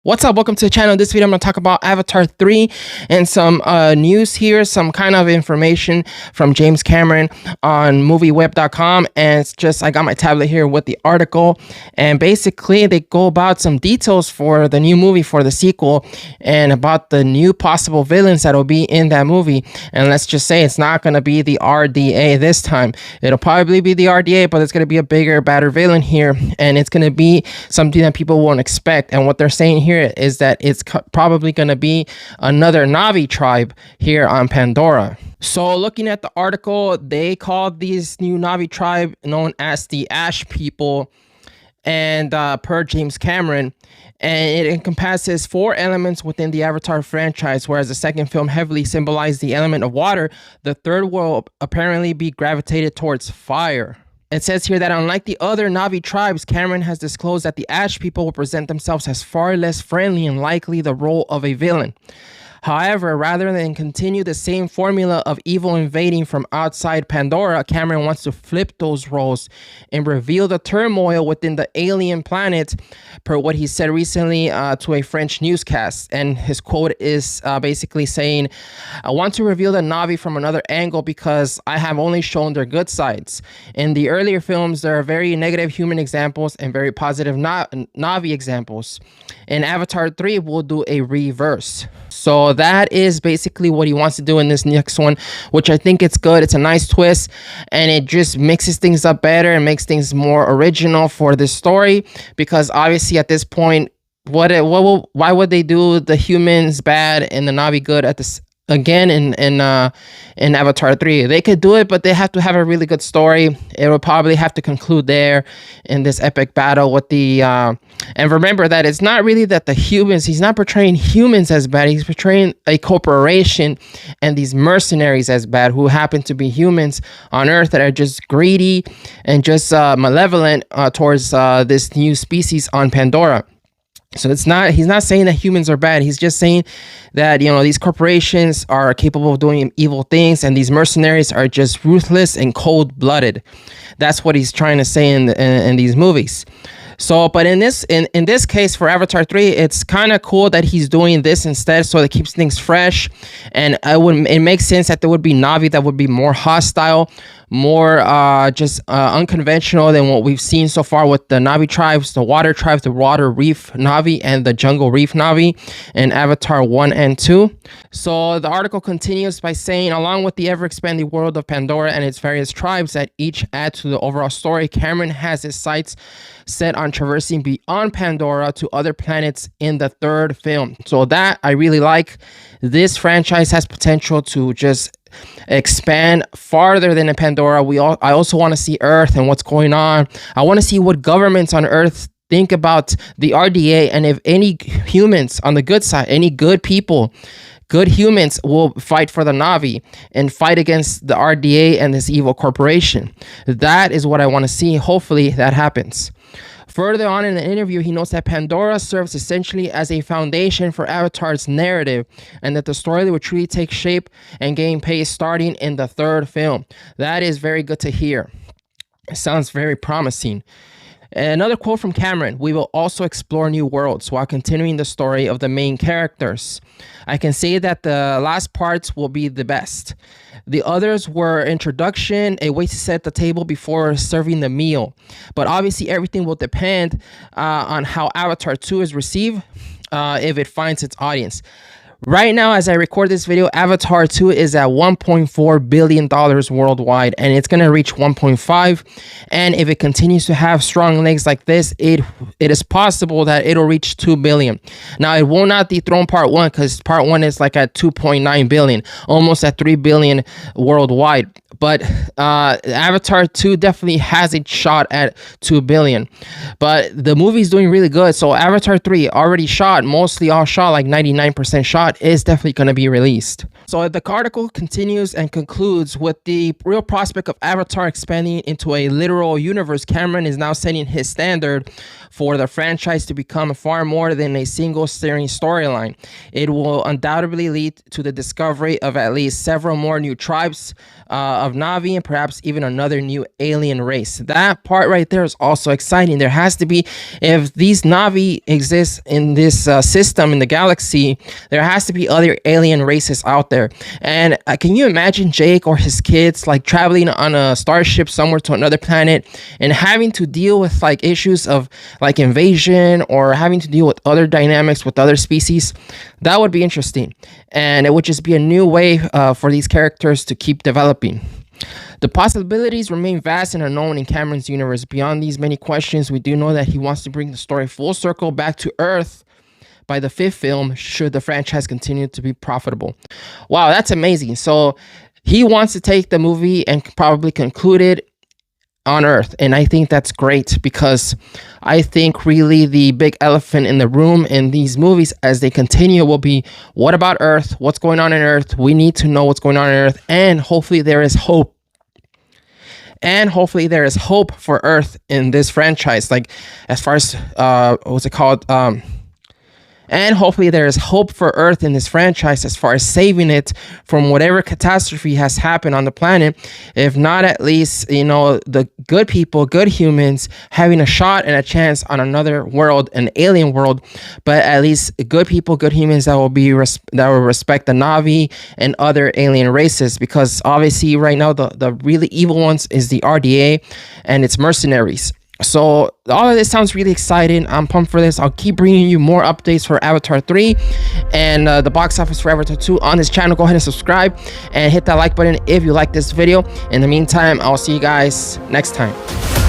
What's up? Welcome to the channel. In this video, I'm going to talk about Avatar 3 and some news here, some kind of information from James Cameron on movieweb.com. And it's just, I got my tablet here with the article. And basically, they go about some details for the new movie, for the sequel, and about the new possible villains that will be in that movie. And let's just say it's not going to be the RDA this time. It'll probably be the RDA, but it's going to be a bigger, badder villain here. And it's going to be something that people won't expect. And what they're saying here is that it's probably going to be another Na'vi tribe here on Pandora. So looking at the article, they called these new Na'vi tribe known as the Ash people, and per James Cameron, and it encompasses 4 elements within the Avatar franchise. Whereas the second film heavily symbolized the element of water, the third will apparently be gravitated towards fire. It says here that unlike the other Na'vi tribes, Cameron has disclosed that the Ash people will present themselves as far less friendly and likely the role of a villain. However, rather than continue the same formula of evil invading from outside Pandora, Cameron wants to flip those roles and reveal the turmoil within the alien planet, per what he said recently to a French newscast. And his quote is basically saying, "I want to reveal the Na'vi from another angle because I have only shown their good sides. In the earlier films, there are very negative human examples and very positive Na'vi examples. In Avatar 3, we'll do a reverse." So that is basically what he wants to do in this next one, which I think it's good. It's a nice twist, and it just mixes things up better and makes things more original for this story. Because obviously at this point, why would they do the humans bad and the Na'vi good at this again in Avatar 3? They could do it, but they have to have a really good story. It will probably have to conclude there in this epic battle with the and remember that it's not really that the humans, he's not portraying humans as bad, he's portraying a corporation and these mercenaries as bad, who happen to be humans on Earth that are just greedy and just malevolent towards this new species on Pandora. So he's not saying that humans are bad. He's just saying that, you know, these corporations are capable of doing evil things, and these mercenaries are just ruthless and cold-blooded. That's what he's trying to say in these movies. So, but in this case for Avatar 3, it's kind of cool that he's doing this instead, so it keeps things fresh. And it makes sense that there would be Na'vi that would be more hostile, more unconventional than what we've seen so far with the Na'vi tribes, the water tribes, the water reef Na'vi, and the jungle reef Na'vi in Avatar 1 and 2. So the article continues by saying, along with the ever-expanding world of Pandora and its various tribes that each add to the overall story, Cameron has his sights set on traversing beyond Pandora to other planets in the third film. So that I really like. This franchise has potential to just expand farther than in Pandora. I also want to see Earth and what's going on. I want to see what governments on Earth think about the RDA, and if any humans on the good side, any good people, good humans will fight for the Na'vi and fight against the RDA and this evil corporation. That is what I want to see. Hopefully that happens. Further on in the interview, he notes that Pandora serves essentially as a foundation for Avatar's narrative, and that the story will truly take shape and gain pace starting in the third film. That is very good to hear. It sounds very promising. Another quote from Cameron: "We will also explore new worlds while continuing the story of the main characters. I can say that the last parts will be the best. The others were introduction, a way to set the table before serving the meal. But obviously everything will depend on how Avatar 2 is received, if it finds its audience." Right now, as I record this video, Avatar 2 is at $1.4 billion worldwide, and it's going to reach 1.5. And if it continues to have strong legs like this, it is possible that it'll reach 2 billion. Now, it will not dethrone part 1, because part 1 is like at 2.9 billion, almost at 3 billion worldwide. But Avatar 2 definitely has a shot at 2 billion. But the movie's doing really good. So Avatar 3 already shot, mostly all shot, like 99% shot, is definitely going to be released. So the article continues and concludes with the real prospect of Avatar expanding into a literal universe. Cameron is now setting his standard for the franchise to become far more than a single steering storyline. It will undoubtedly lead to the discovery of at least several more new tribes of of Na'vi and perhaps even another new alien race. That part right there is also exciting. There has to be, if these Na'vi exist in this system in the galaxy, there has to be other alien races out there. And can you imagine Jake or his kids like traveling on a starship somewhere to another planet and having to deal with like issues of like invasion or having to deal with other dynamics with other species? That would be interesting, and it would just be a new way for these characters to keep developing. The possibilities remain vast and unknown in Cameron's universe. Beyond these many questions, we do know that he wants to bring the story full circle back to Earth by the 5th film, should the franchise continue to be profitable. Wow, that's amazing. So he wants to take the movie and probably conclude it on Earth, and I think that's great, because I think really the big elephant in the room in these movies as they continue will be, what about Earth? What's going on in Earth? We need to know what's going on in Earth, and hopefully there is hope. And hopefully there is hope for Earth in this franchise, like as far as what's it called, and hopefully there is hope for Earth in this franchise as far as saving it from whatever catastrophe has happened on the planet. If not, at least, you know, the good people, good humans, having a shot and a chance on another world, an alien world. But at least good people, good humans that will respect the Na'vi and other alien races. Because obviously right now the really evil ones is the RDA and its mercenaries. So all of this sounds really exciting. I'm pumped for this. I'll keep bringing you more updates for Avatar 3 and the box office for Avatar 2 on this channel. Go ahead and subscribe and hit that like button if you like this video. In the meantime, I'll see you guys next time.